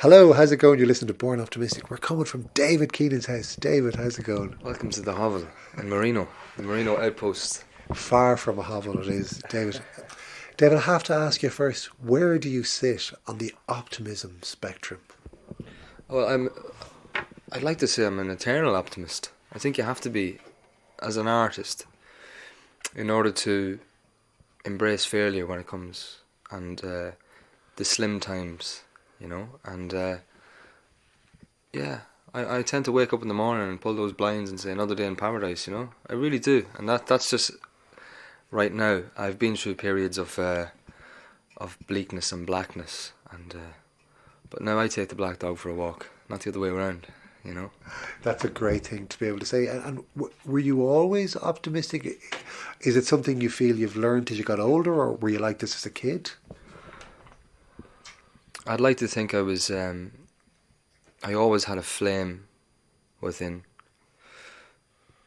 Hello, how's it going? You're listening to Born Optimistic. We're coming from David Keenan's house. David, how's it going? Welcome to the hovel in Marino, the Marino outpost. Far from a hovel it is, David. David, I have to ask you first, where do you sit on the optimism spectrum? Well, I'd like to say I'm an eternal optimist. I think you have to be, as an artist, in order to embrace failure when it comes, and the slim times, and I tend to wake up in the morning and pull those blinds and say another day in paradise, I really do, and that's just right now. I've been through periods of bleakness and blackness, and but now I take the black dog for a walk, not the other way around. That's a great thing to be able to say. And were you always optimistic? Is it something you feel you've learned as you got older, or were you like this as a kid? I'd like to think I was. I always had a flame within.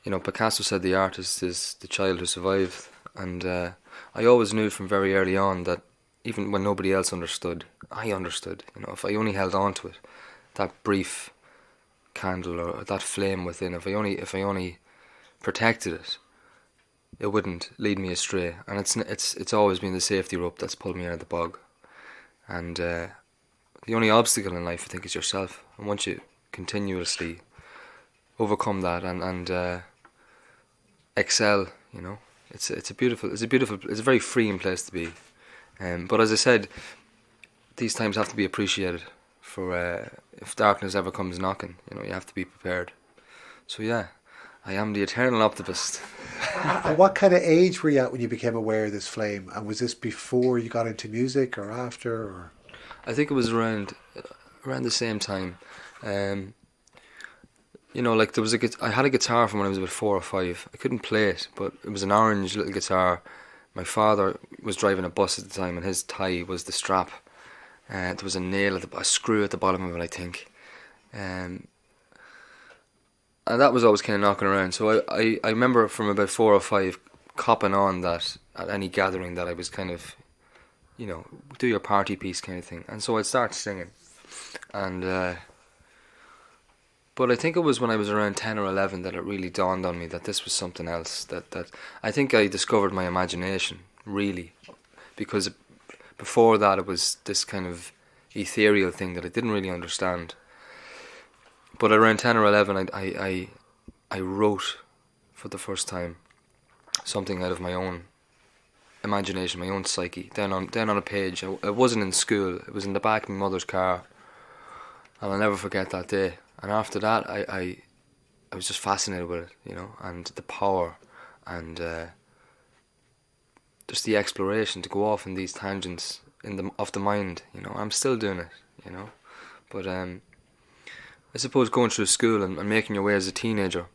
Picasso said the artist is the child who survived, and I always knew from very early on that even when nobody else understood, I understood. If I only held on to it, that brief candle or that flame within, if I only protected it, it wouldn't lead me astray. And it's always been the safety rope that's pulled me out of the bog. And the only obstacle in life, I think, is yourself. And once you continuously overcome that and excel, it's a very freeing place to be. But as I said, these times have to be appreciated. For if darkness ever comes knocking, you have to be prepared. So yeah, I am the eternal optimist. And what kind of age were you at when you became aware of this flame? And was this before you got into music or after? Or? I think it was around the same time. Like there was I had a guitar from when I was about 4 or 5. I couldn't play it, but it was an orange little guitar. My father was driving a bus at the time, and his tie was the strap. There was a screw at the bottom of it, I think. And that was always kind of knocking around. So I remember from about 4 or 5 copping on that at any gathering that I was kind of, do your party piece kind of thing. And so I'd start singing. And but I think it was when I was around 10 or 11 that it really dawned on me that this was something else. That I think I discovered my imagination, really. Because before that, it was this kind of ethereal thing that I didn't really understand. But around 10 or 11, I wrote for the first time something out of my own imagination, my own psyche, down on a page. It wasn't in school; it was in the back of my mother's car, and I'll never forget that day. And after that, I was just fascinated with it, and the power and. Just the exploration to go off in these tangents of the mind, I'm still doing it, But I suppose going through school and making your way as a teenager,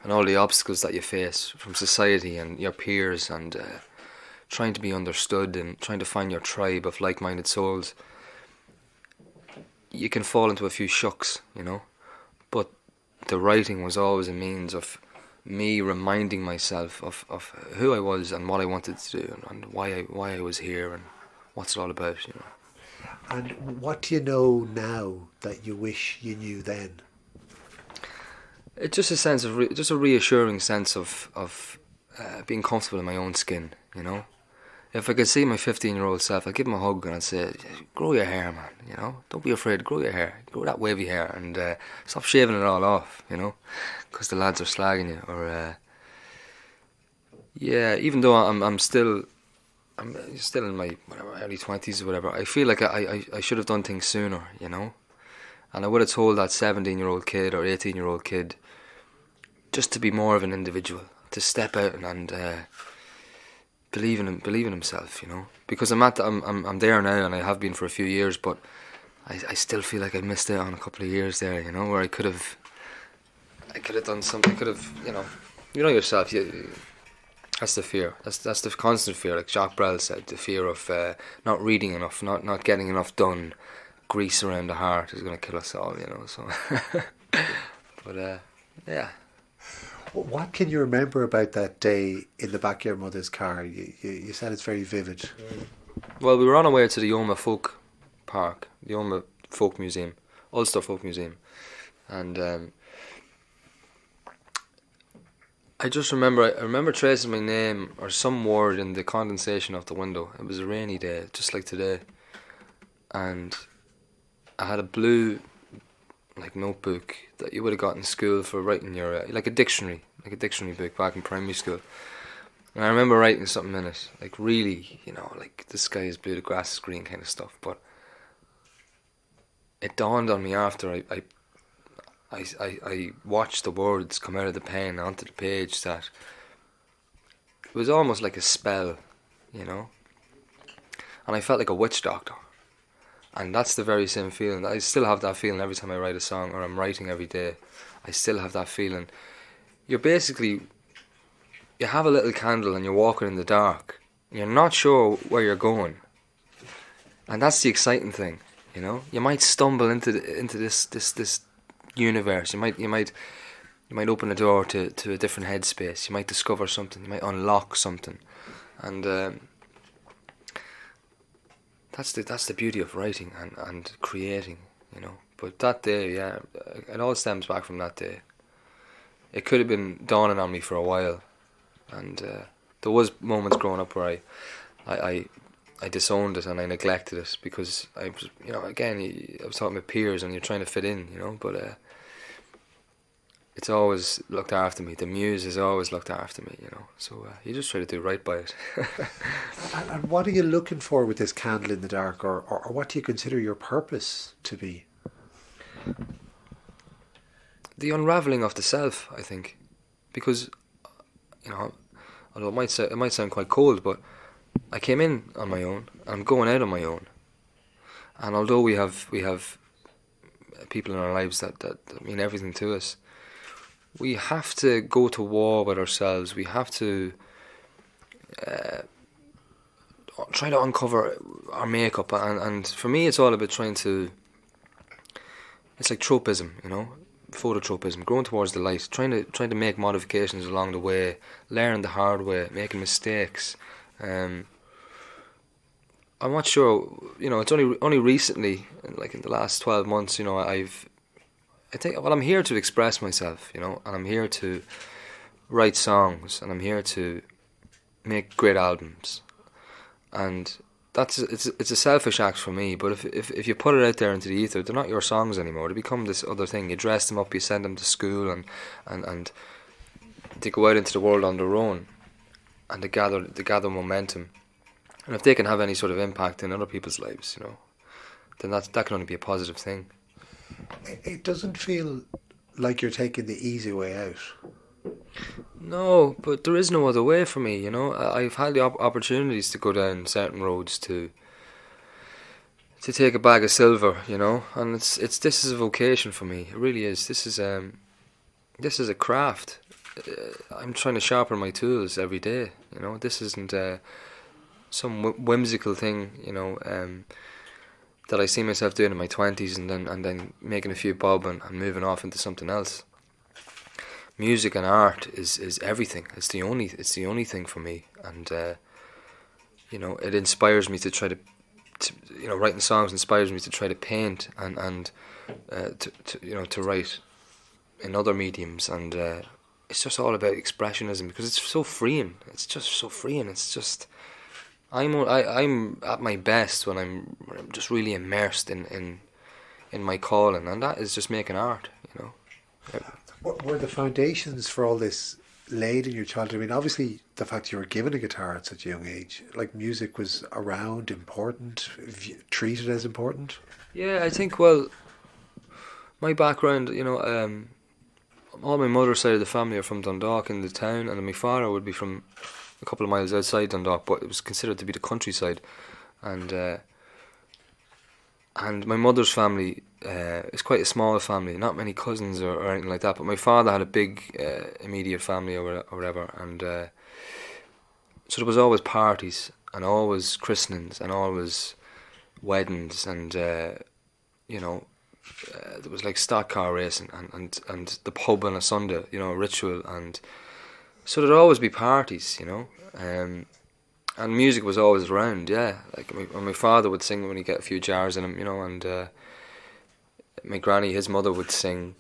and all the obstacles that you face from society and your peers, and trying to be understood and trying to find your tribe of like-minded souls, you can fall into a few shucks, But the writing was always a means of me reminding myself of who I was and what I wanted to do and why I was here and what's it all about, And what do you know now that you wish you knew then? It's just a sense of just a reassuring sense of being comfortable in my own skin, If I could see my 15-year-old self, I'd give him a hug and I'd say, grow your hair, man, Don't be afraid, grow your hair, grow that wavy hair, and stop shaving it all off, because the lads are slagging you, or even though I'm still in my early 20s or whatever, I feel like I should have done things sooner, and I would have told that 17-year-old kid or 18-year-old kid just to be more of an individual, to step out and believe in himself, because I'm there now, and I have been for a few years, but I still feel like I missed out on a couple of years there, where I could have done something. I could have, yourself. That's the fear. That's the constant fear. Like Jacques Brel said, the fear of not reading enough, not getting enough done. Grease around the heart is going to kill us all, So, but yeah. What can you remember about that day in the back of your mother's car? You said it's very vivid. Well, we were on our way to the Yoma Folk Park, the Yoma folk museum, Ulster Folk Museum, and I remember tracing my name or some word in the condensation of the window. It was a rainy day, just like today, and I had a blue notebook that you would have got in school for writing your like a dictionary book back in primary school. And I remember writing something in it, like really, like the sky is blue, the grass is green kind of stuff. But it dawned on me after I watched the words come out of the pen onto the page that it was almost like a spell, And I felt like a witch doctor. And that's the very same feeling. I still have that feeling every time I write a song, or I'm writing every day. I still have that feeling. You have a little candle and you're walking in the dark. And you're not sure where you're going. And that's the exciting thing, You might stumble into this universe. You might open a door to a different headspace. You might discover something. You might unlock something. And that's the beauty of writing and creating, But that day, yeah, it all stems back from that day. It could have been dawning on me for a while, and there was moments growing up where I disowned it and I neglected it because I was, again, I was talking with peers and you're trying to fit in, But it's always looked after me. The muse has always looked after me, So you just try to do right by it. And what are you looking for with this candle in the dark, or what do you consider your purpose to be? The unravelling of the self, I think, because although it might sound quite cold, but I came in on my own. I'm going out on my own, and although we have people in our lives that mean everything to us, we have to go to war with ourselves. We have to try to uncover our makeup, and for me, it's all about trying to. It's like tropism, phototropism, growing towards the light, trying to make modifications along the way, learning the hard way, making mistakes. I'm not sure, it's only recently, like in the last 12 months, I'm here to express myself, and I'm here to write songs, and I'm here to make great albums, and it's a selfish act for me. But if you put it out there into the ether, they're not your songs anymore. They become this other thing. You dress them up, you send them to school, and they go out into the world on their own, and they gather momentum. And if they can have any sort of impact in other people's lives, then that can only be a positive thing. It doesn't feel like you're taking the easy way out. No, but there is no other way for me, I've had the opportunities to go down certain roads to take a bag of silver, and it's this is a vocation for me. It really is. This is a craft. I'm trying to sharpen my tools every day, This isn't some whimsical thing, that I see myself doing in my 20s and then making a few bob and moving off into something else. Music and art is everything. It's the only thing for me, and it inspires me to try to writing songs inspires me to try to paint and to write in other mediums, and it's just all about expressionism because it's so freeing. It's just so freeing. It's just I'm at my best when I'm just really immersed in my calling, and that is just making art. What were the foundations for all this laid in your childhood? I mean, obviously, the fact you were given a guitar at such a young age, like music was around, important, treated as important? Yeah, I think, well, my background, all my mother's side of the family are from Dundalk in the town, and my father would be from a couple of miles outside Dundalk, but it was considered to be the countryside. And my mother's family is quite a small family, not many cousins or anything like that, but my father had a big immediate family or whatever, and so there was always parties and always christenings and always weddings, and there was like stock car racing and the pub on a Sunday, a ritual, and so there'd always be parties, and music was always around, yeah. Like my father would sing when he'd get a few jars in him, and my granny, his mother, would sing.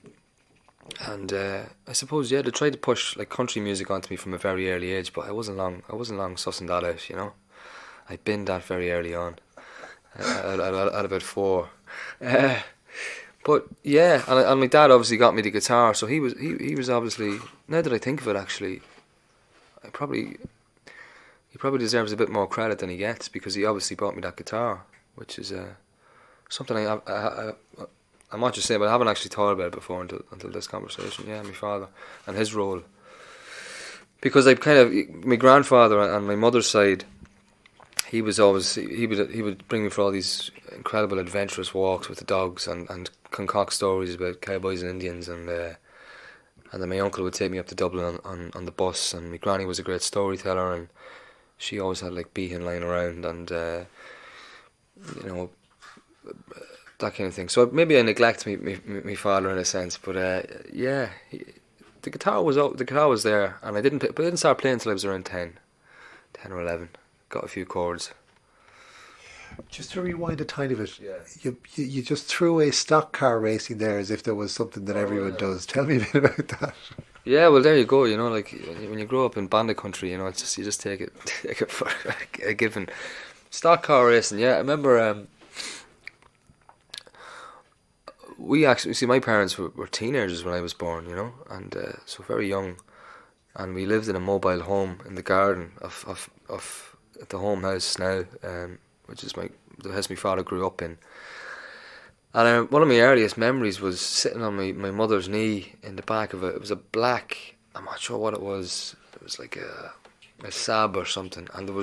And I suppose, yeah, they tried to push like country music onto me from a very early age, but I wasn't long sussing that out, you know. I binned that very early on, at about 4. But yeah, and my dad obviously got me the guitar, so he was obviously. Now that I think of it, actually, he probably deserves a bit more credit than he gets, because he obviously bought me that guitar, which is something I might just say, but I haven't actually thought about it before until this conversation. Yeah, my father and his role, because I kind of, my grandfather on my mother's side, he was always, he would bring me for all these incredible adventurous walks with the dogs, and concoct stories about cowboys and Indians, and then my uncle would take me up to Dublin on the bus, and my granny was a great storyteller, and she always had like beacon lying around, and you know, that kind of thing. So maybe I neglect me father in a sense, but yeah, the guitar was there, and I didn't start playing until I was around 10 or 11. Got a few chords. Just to rewind a tiny bit, Yeah. you just threw away stock car racing there as if there was something that everyone does. Tell me a bit about that. Yeah, well, there you go. You know, like when you grow up in bandit country, you know, it's just, you just take it for a given. Stock car racing, yeah. I remember we actually, see, my parents were teenagers when I was born, you know, and so very young, and we lived in a mobile home in the garden of the home house now, which is the house my father grew up in. And one of my earliest memories was sitting on my mother's knee in the back of it. It was a black, I'm not sure what it was. It was like a Saab or something, and there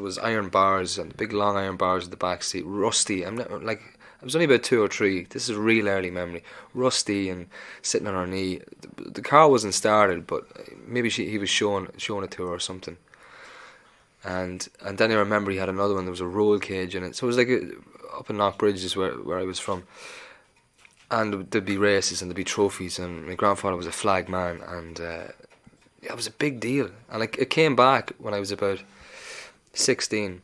was iron bars, and big long iron bars in the back seat, rusty. I'm not like, I was only about 2 or 3. This is a real early memory. Rusty and sitting on her knee. The car wasn't started, but maybe he was showing it to her or something. And then I remember he had another one. There was a roll cage in it. So it was like up in Knockbridge is where I was from. And there'd be races and there'd be trophies. And my grandfather was a flag man, and it was a big deal. And it came back when I was about 16.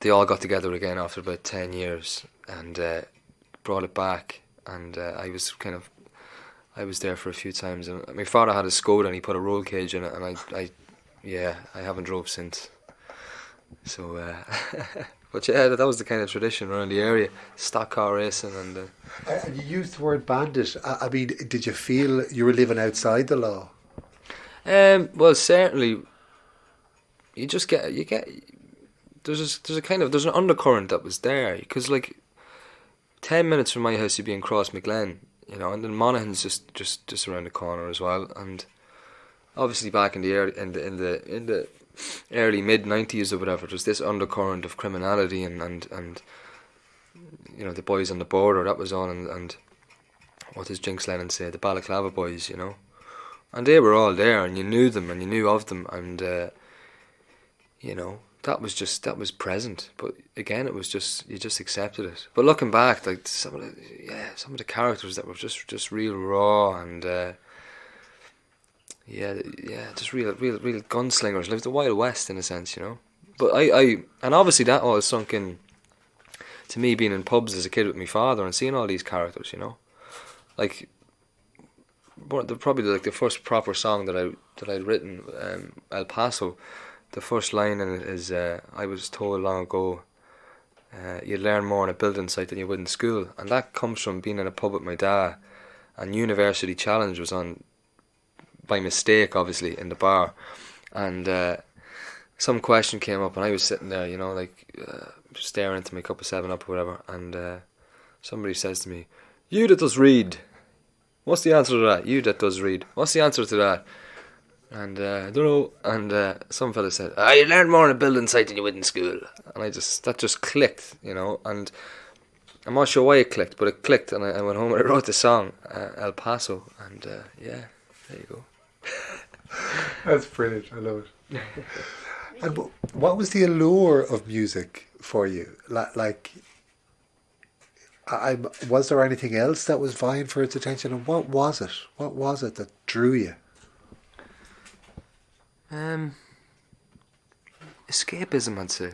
They all got together again after about 10 years and brought it back. And I was there for a few times. And my father had a Skoda and he put a roll cage in it, and I haven't drove since. So, but yeah, that was the kind of tradition around the area, stock car racing. And you used the word bandit. I mean, did you feel you were living outside the law? Well, certainly. You get. There's an undercurrent that was there, because like 10 minutes from my house you'd be in Cross McGlen, you know, and then Monaghan's just around the corner as well. And obviously back in the early mid-90s or whatever, there's this undercurrent of criminality and you know, the boys on the border, that was on, and what does Jinx Lennon say, the Balaclava boys, you know, and they were all there, and you knew them and you knew of them, and you know, that was present. But again, it was just, you just accepted it. But looking back, like some of the characters that were just real raw, and just real gunslingers, like the Wild West in a sense, you know. But and obviously that all sunk in to me being in pubs as a kid with my father and seeing all these characters, you know. Like probably like the first proper song that I'd written, El Paso. The first line in it is, I was told long ago, you'd learn more on a building site than you would in school. And that comes from being in a pub with my dad, and University Challenge was on by mistake, obviously, in the bar. And some question came up, and I was sitting there, you know, like staring into my cup of 7-Up or whatever. And somebody says to me, "You that does read, what's the answer to that? You that does read, what's the answer to that?" And I don't know. And some fella said, "You learn more on a building site than you would in school." And that just clicked, you know. And I'm not sure why it clicked, but it clicked. And I went home and I wrote the song, El Paso. And yeah, there you go. That's brilliant. I love it. And what was the allure of music for you? Like, was there anything else that was vying for its attention? And what was it? What was it that drew you? Escapism, I'd say.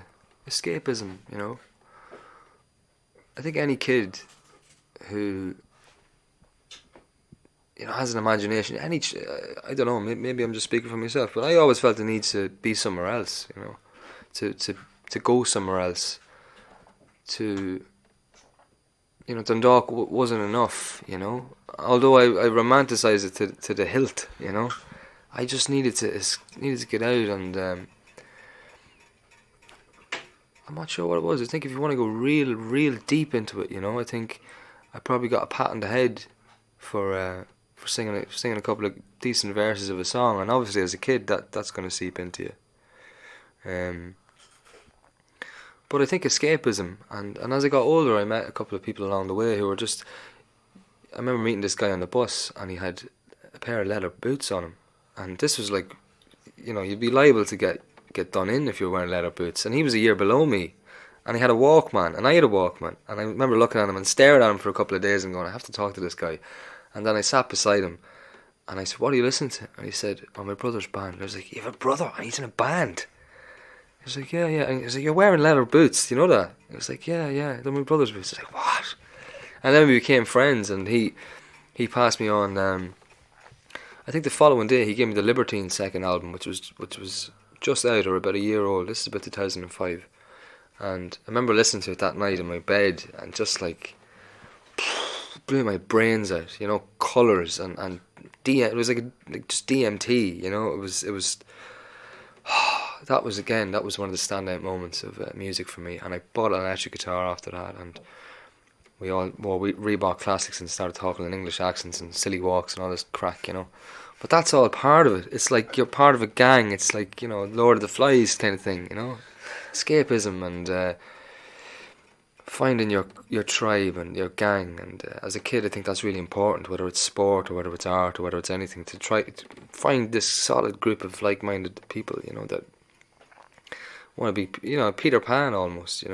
Escapism, you know. I think any kid who, has an imagination. I don't know. Maybe I'm just speaking for myself, but I always felt the need to be somewhere else. To go somewhere else. Dundalk wasn't enough. Although I romanticise it to the hilt. I just needed to get out, and I'm not sure what it was. I think if you want to go real deep into it, I think I probably got a pat on the head for singing a couple of decent verses of a song, and obviously as a kid that's going to seep into you. But I think escapism, and as I got older, I met a couple of people along the way who were just. I remember meeting this guy on the bus, and he had a pair of leather boots on him, and this was like, you'd be liable to get done in if you were wearing leather boots, and he was a year below me, and he had a Walkman, and I had a Walkman, and I remember looking at him and staring at him for a couple of days and going, I have to talk to this guy. And then I sat beside him, and I said, what are you listening to? And he said, oh, my brother's band. And I was like, you have a brother, and he's in a band? He was like, yeah. And he was like, you're wearing leather boots, do you know that? I was like, yeah, they're my brother's boots. I was like, what? And then we became friends, and he passed me on, I think the following day, he gave me the Libertines' second album, which was just out, or about a year old. This is about 2005. And I remember listening to it that night in my bed, and just like, blew my brains out, colours and it was like just DMT, it was that was one of the standout moments of music for me. And I bought an electric guitar after that, and we all wore Reebok Classics and started talking in English accents and silly walks and all this crack, but that's all part of it. It's like you're part of a gang. It's like, Lord of the Flies kind of thing, escapism and finding your tribe and your gang. And as a kid, I think that's really important, whether it's sport or whether it's art or whether it's anything, to try to find this solid group of like-minded people, that want to be, Peter Pan almost,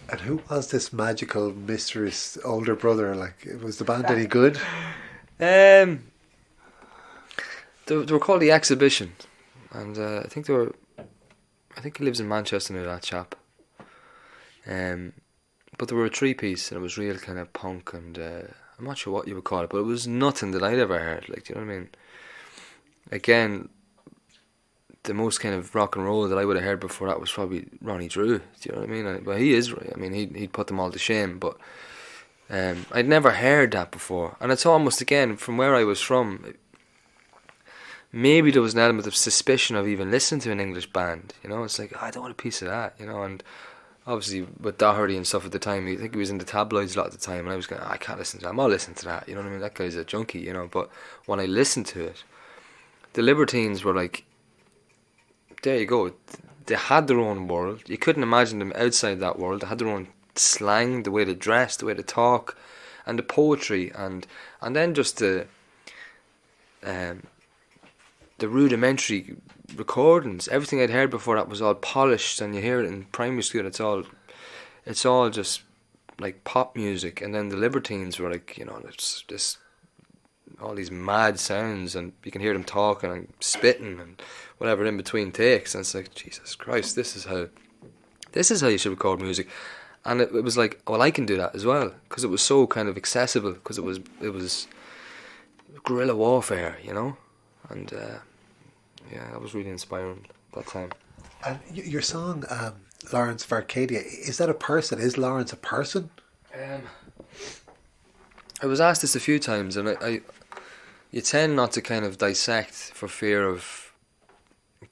And who was this magical, mysterious older brother? Like, was the band any good? They were called The Exhibition, and I think he lives in Manchester now, that chap. But they were a three-piece, and it was real kind of punk, and I'm not sure what you would call it, but it was nothing that I'd ever heard. Like, do you know what I mean? Again, the most kind of rock and roll that I would have heard before that was probably Ronnie Drew. Do you know what I mean? But he is. I mean, he'd put them all to shame. But I'd never heard that before, and it's almost, again, from where I was from. Maybe there was an element of suspicion of even listening to an English band. It's like, I don't want a piece of that. And obviously with Doherty and stuff at the time, I think he was in the tabloids a lot at the time, and I was going, I can't listen to that. I'm not listening to that. You know what I mean? That guy's a junkie. But when I listened to it, the Libertines were like, there you go. They had their own world. You couldn't imagine them outside that world. They had their own slang, the way they dressed, the way they talk, and the poetry, and then just the rudimentary recordings. Everything I'd heard before that was all polished, and you hear it in primary school. It's all just like pop music. And then the Libertines were like, it's this all these mad sounds, and you can hear them talking and spitting and whatever in between takes, and it's like, Jesus Christ, this is how you should record music. And it was like, well, I can do that as well, because it was so kind of accessible, because it was guerrilla warfare, and that was really inspiring that time. And your song, Lawrence of Arcadia, is that a person? Is Lawrence a person? I was asked this a few times, and you tend not to kind of dissect for fear of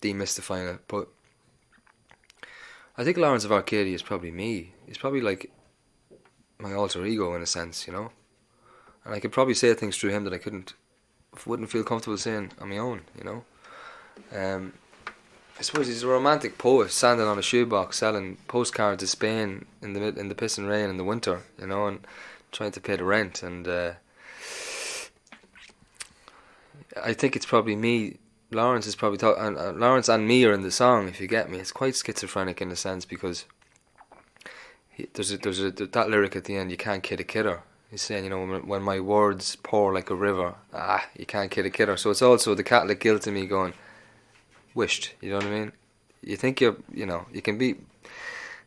demystifying it, but I think Lawrence of Arcadia is probably me. He's probably like my alter ego in a sense, and I could probably say things through him that I wouldn't feel comfortable saying on my own, I suppose he's a romantic poet standing on a shoebox selling postcards to Spain in the pissing rain in the winter, and trying to pay the rent, and I think it's probably me. Lawrence is probably Lawrence and me are in the song, if you get me. It's quite schizophrenic in a sense, because there's that lyric at the end, you can't kid a kidder. He's saying, when my words pour like a river, you can't kid a kidder. So it's also the Catholic guilt in me going, wished, you know what I mean? You think you can be,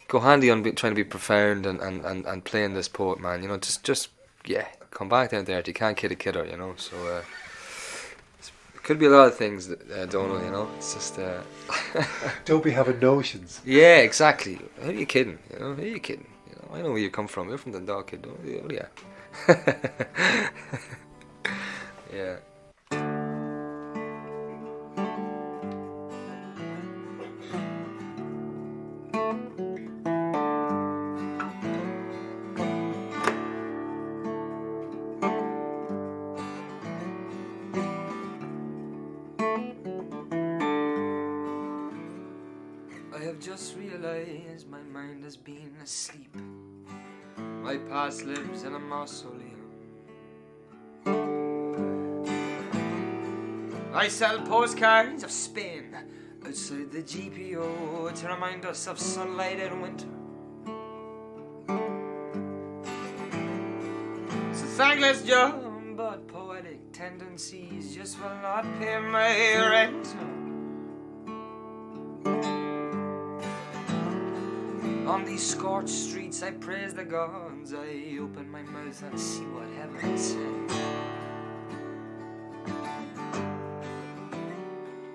go handy on trying to be profound and playing this poet, man. You know, just yeah, come back down there. You can't kid a kidder, you know. So it could be a lot of things, Donald. You know, it's just Don't be having notions. yeah, exactly. Who are you kidding? You know, who are you kidding? You know, I know where you come from. You're from the dog kid, don't you? Oh, yeah. Yeah. I have just realized my mind has been asleep. My past lives in a mausoleum. I sell postcards of Spain outside the GPO to remind us of sunlight in winter. It's a thankless job, but poetic tendencies just will not pay my rent. On these scorched streets I praise the gods. I open my mouth and see what heaven sends.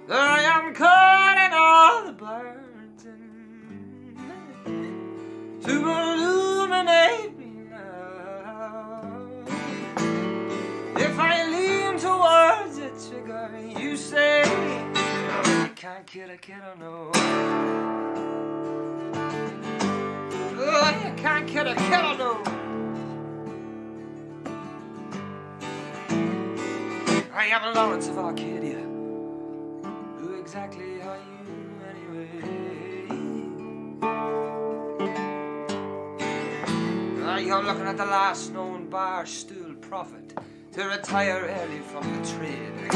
There I am caught in all the birds to illuminate me now. If I lean towards a trigger, you say you can't kid a kidder, no. Oh, you can't kid a kidder, no. I am Lawrence of Arcadia. Who exactly are you anyway? You're looking at the last known bar stool prophet to retire early from the trade.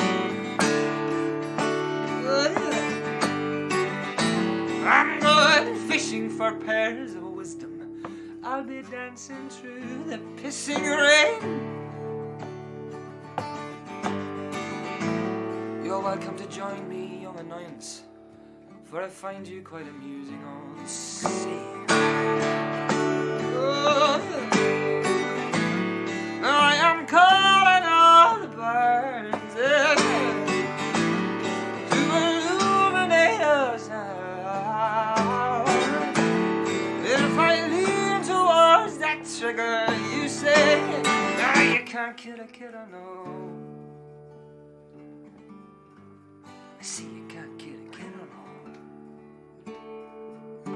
I'm going fishing for pairs of wisdom. I'll be dancing through the pissing rain. You're welcome to join me, young annoyance, for I find you quite amusing on the sea. Oh, I am calling all the birds to illuminate us now. If I lean towards that trigger, you say, nah, you can't kid a kidder, no. I see you can't kid a kidder, no.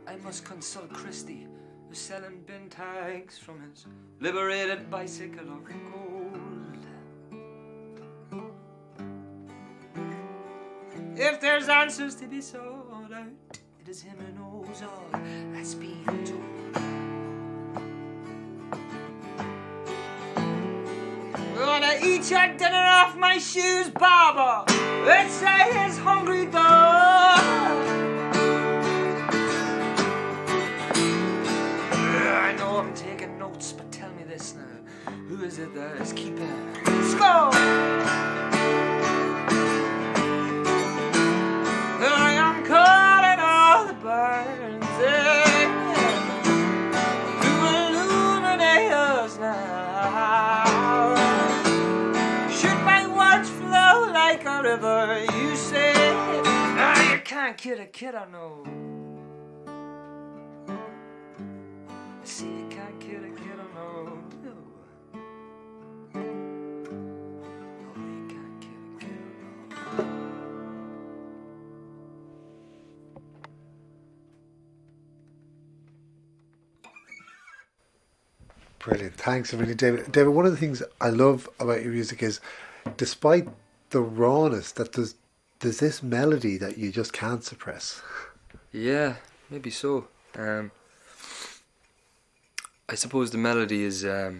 I must consult Christie, who's selling bin tags from his liberated bicycle of gold. If there's answers to be sought out, it is him who knows all that's being told. Gonna eat your dinner off my shoes, Baba. Let's say his hungry dog. I know I'm taking notes, but tell me this now. Who is it that is keeping score? I am calling all the birds to illuminate us now. Should my words flow like a river, you say, ah, you can't kid a kidder, no. I see you can't kid a kidder, no. No, you can't kid a kidder, no. Brilliant. Thanks a million, David. David, one of the things I love about your music is, despite the rawness, that there's this melody that you just can't suppress. Yeah, maybe so. I suppose the melody is the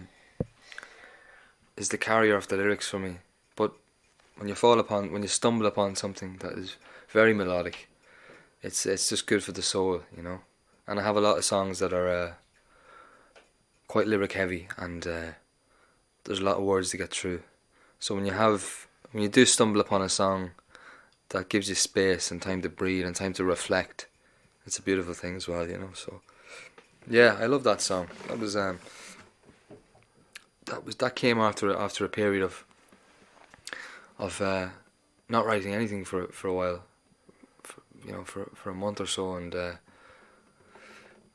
carrier of the lyrics for me. But when you stumble upon something that is very melodic, it's just good for the soul, you know. And I have a lot of songs that are quite lyric heavy, and there's a lot of words to get through. So when you do stumble upon a song that gives you space and time to breathe and time to reflect, it's a beautiful thing as well, you know. So yeah, I love that song. That came after a period of not writing anything for a while, for a month or so, and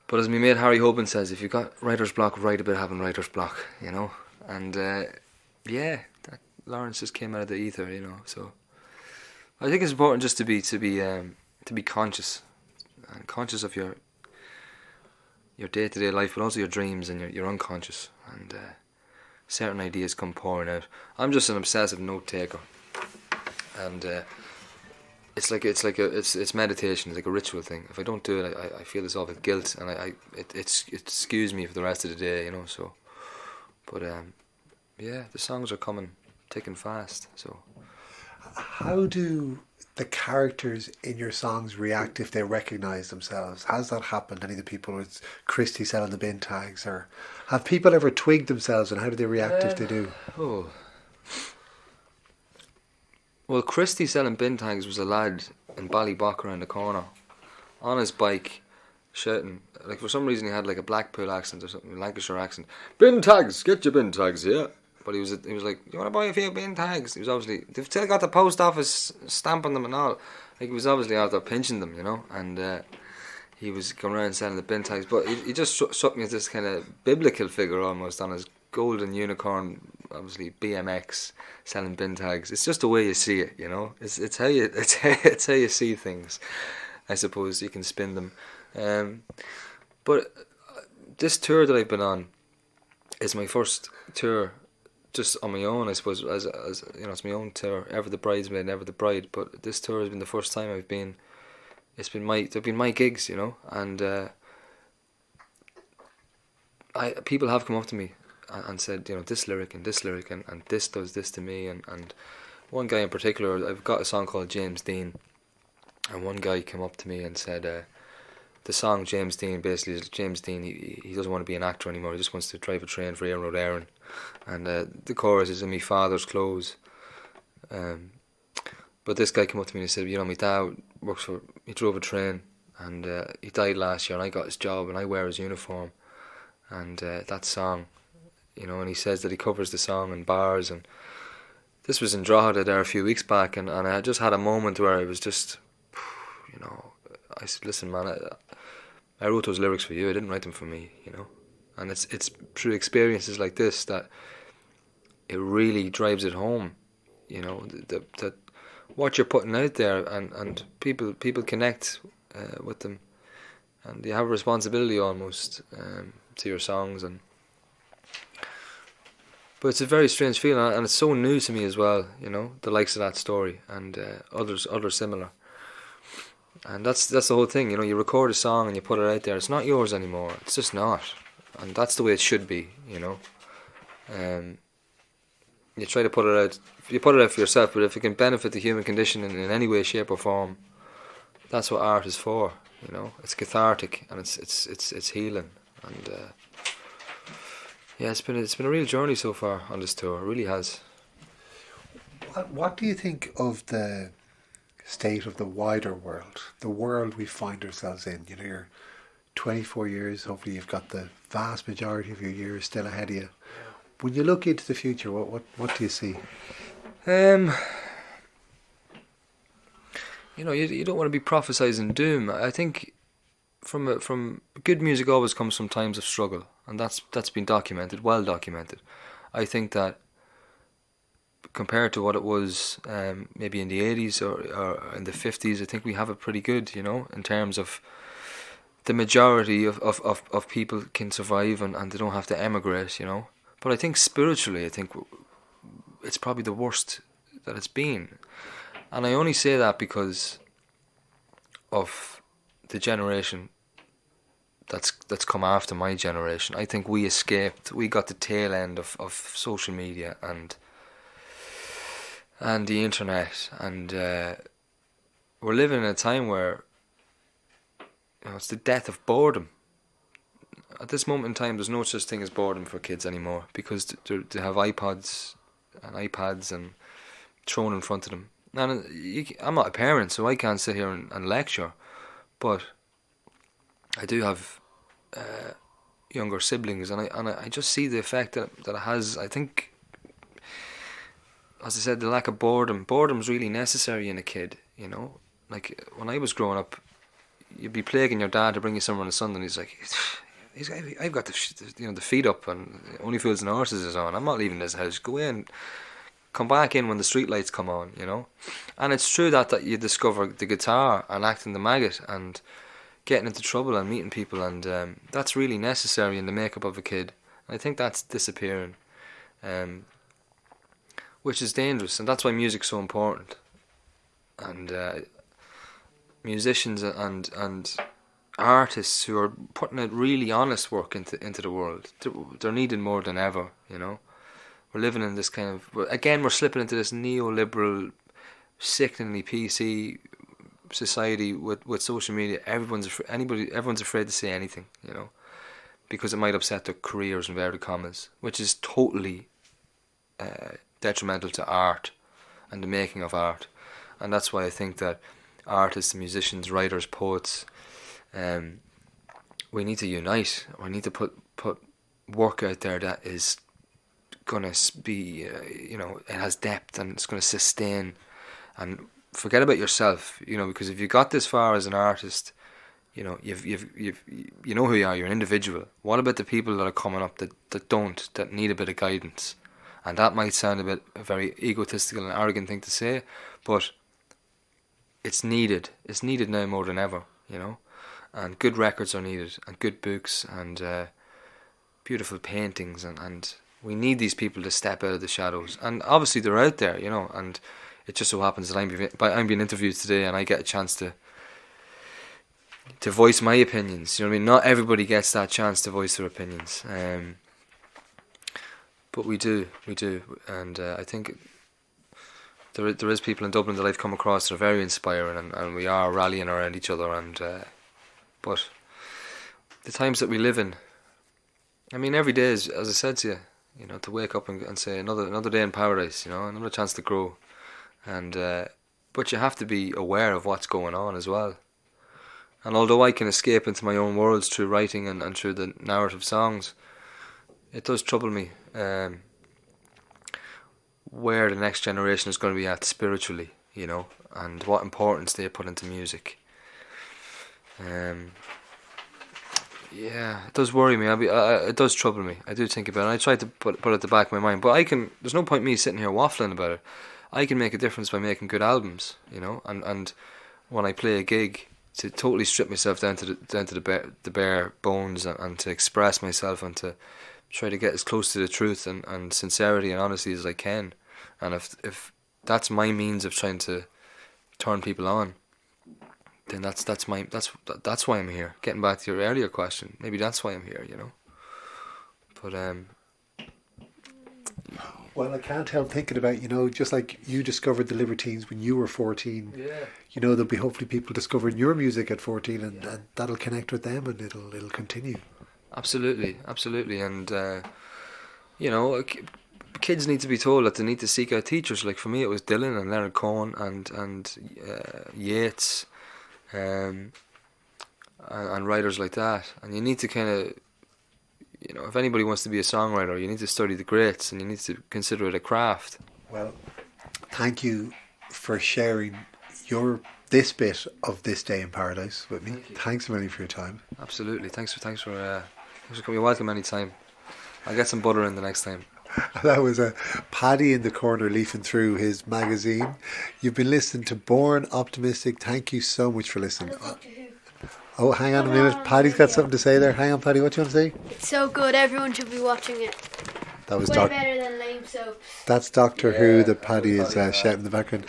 but as my mate Harry Hoban says, if you've got writer's block, write about having writer's block, you know. And yeah, that Lawrence just came out of the ether, you know. So I think it's important just to be conscious, and conscious of your day-to-day life, but also your dreams and your unconscious, and certain ideas come pouring out. I'm just an obsessive note taker, and it's meditation. It's like a ritual thing. If I don't do it, I feel this all with guilt, and it skews me for the rest of the day, you know. So, but yeah, the songs are coming thick and fast. So, how do the characters in your songs react if they recognise themselves? Has that happened? Any of the people with Christy selling the bin tags, or have people ever twigged themselves, and how do they react if they do? Oh. Well, Christy selling bin tags was a lad in Ballybock around the corner, on his bike, shouting. Like, for some reason he had like a Blackpool accent or something, a Lancashire accent. Bin tags, get your bin tags, yeah. But he was like, you want to buy a few bin tags? He was obviously, they've still got the post office stamp on them and all. Like, he was obviously out there pinching them, you know. And he was going around selling the bin tags. But he just struck me as this kind of biblical figure almost, on his golden unicorn, obviously BMX, selling bin tags. It's just the way you see it, you know. It's how you see things. I suppose you can spin them. But this tour that I've been on is my first tour just on my own, I suppose, as you know, it's my own tour. Ever the bridesmaid, never the bride. But this tour has been the first time they've been my gigs, you know. And people have come up to me and said, you know, this lyric and this lyric and this does this to me, and one guy in particular, I've got a song called James Dean, and one guy came up to me and said, the song James Dean, basically is James Dean, he doesn't want to be an actor anymore, he just wants to drive a train for Éireann Road Éireann, and the chorus is in me father's clothes. But this guy came up to me and said, you know, my dad he drove a train, and he died last year, and I got his job and I wear his uniform, and that song, you know, and he says that he covers the song in bars. And this was in Drogheda there a few weeks back, and I just had a moment where I was just, you know, I said, listen man, I wrote those lyrics for you, I didn't write them for me, you know. And it's through experiences like this that it really drives it home, you know, that what you're putting out there, and people connect with them, and you have a responsibility almost to your songs. But it's a very strange feeling, and it's so new to me as well, you know, the likes of that story, and others similar. And that's the whole thing, you know. You record a song and you put it out there, it's not yours anymore, it's just not, and that's the way it should be, you know. You try to put it out, you put it out for yourself, but if it can benefit the human condition in any way, shape or form, that's what art is for, you know. It's cathartic, and it's healing, and yeah, it's been a real journey so far on this tour. It really has. What do you think of the state of the wider world, the world we find ourselves in? You know, you're 24 years, hopefully you've got the vast majority of your years still ahead of you. When you look into the future, what do you see? You know, you don't want to be prophesizing doom. I think from good music always comes from times of struggle, and that's been documented, well documented. I think that compared to what it was maybe in the 80s or in the 50s, I think we have it pretty good, you know, in terms of the majority of people can survive and they don't have to emigrate, you know. But I think spiritually, I think it's probably the worst that it's been. And I only say that because of the generation that's come after my generation. I think we escaped. We got the tail end of social media and the internet, and we're living in a time where, you know, it's the death of boredom. At this moment in time, there's no such thing as boredom for kids anymore, because they have iPods and iPads and thrown in front of them. And I'm not a parent, so I can't sit here and lecture, but I do have younger siblings, and I just see the effect that it has. I think, as I said, the lack of boredom. Boredom's really necessary in a kid, you know. Like, when I was growing up, you'd be plaguing your dad to bring you somewhere on a Sunday, and he's like, I've got the feet up, and Only Fools and Horses is on. I'm not leaving this house. Go in, come back in when the street lights come on, you know. And it's true that you discover the guitar and acting the maggot and getting into trouble and meeting people, and that's really necessary in the makeup of a kid. And I think that's disappearing, which is dangerous, and that's why music's so important. And musicians and artists who are putting out really honest work into the world, they're needed more than ever, you know. We're living in this kind of, again, we're slipping into this neoliberal, sickeningly PC society with social media. Everyone's afraid to say anything, you know, because it might upset their careers, in inverted commas, which is totally detrimental to art and the making of art. And that's why I think that artists, musicians, writers, poets, we need to unite. We need to put work out there that is gonna be, you know, it has depth and it's gonna sustain. And forget about yourself, you know, because if you got this far as an artist, you know, you know who you are. You're an individual. What about the people that are coming up that need a bit of guidance? And that might sound a very egotistical and arrogant thing to say, but it's needed. It's needed now more than ever, you know. And good records are needed, and good books, and beautiful paintings, and we need these people to step out of the shadows. And obviously they're out there, you know, and it just so happens that I'm being interviewed today, and I get a chance to voice my opinions. You know what I mean? Not everybody gets that chance to voice their opinions, but we do, and I think there is people in Dublin that I've come across that are very inspiring, and we are rallying around each other. And but the times that we live in, I mean, every day is, as I said to you, you know, to wake up and say another day in paradise, you know, another chance to grow. And but you have to be aware of what's going on as well. And although I can escape into my own worlds through writing and through the narrative songs, it does trouble me where the next generation is going to be at spiritually, you know, and what importance they put into music. Yeah, it does worry me. It does trouble me. I do think about it. I try to put it at the back of my mind, but there's no point me sitting here waffling about it. I can make a difference by making good albums, you know, and when I play a gig, to totally strip myself down to the bare bones, and to express myself, and to try to get as close to the truth and sincerity and honesty as I can. And if that's my means of trying to turn people on, then that's why I'm here. Getting back to your earlier question, maybe that's why I'm here, you know. But well, I can't help thinking about, you know, just like you discovered the Libertines when you were 14. yeah, You know, there'll be hopefully people discovering your music at 14, and that'll connect with them, and it'll continue. absolutely, and you know, kids need to be told that they need to seek out teachers. Like for me, it was Dylan and Leonard Cohen and Yeats, and writers like that. And you need to kind of, you know, if anybody wants to be a songwriter, you need to study the greats, and you need to consider it a craft. Well, thank you for sharing this bit of This Day in Paradise with me. Thanks a million for your time. Absolutely. Thanks for coming. You're welcome anytime. I'll get some butter in the next time. That was Paddy in the corner leafing through his magazine. You've been listening to Born Optimistic. Thank you so much for listening. Oh, hang on a minute. Paddy's got something to say there. Hang on, Paddy. What do you want to say? It's so good. Everyone should be watching it. That was Way better than lame soaps. That's Doctor Who that Paddy is shouting in the background.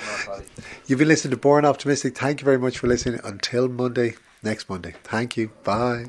You've been listening to Born Optimistic. Thank you very much for listening. Until next Monday. Thank you. Bye.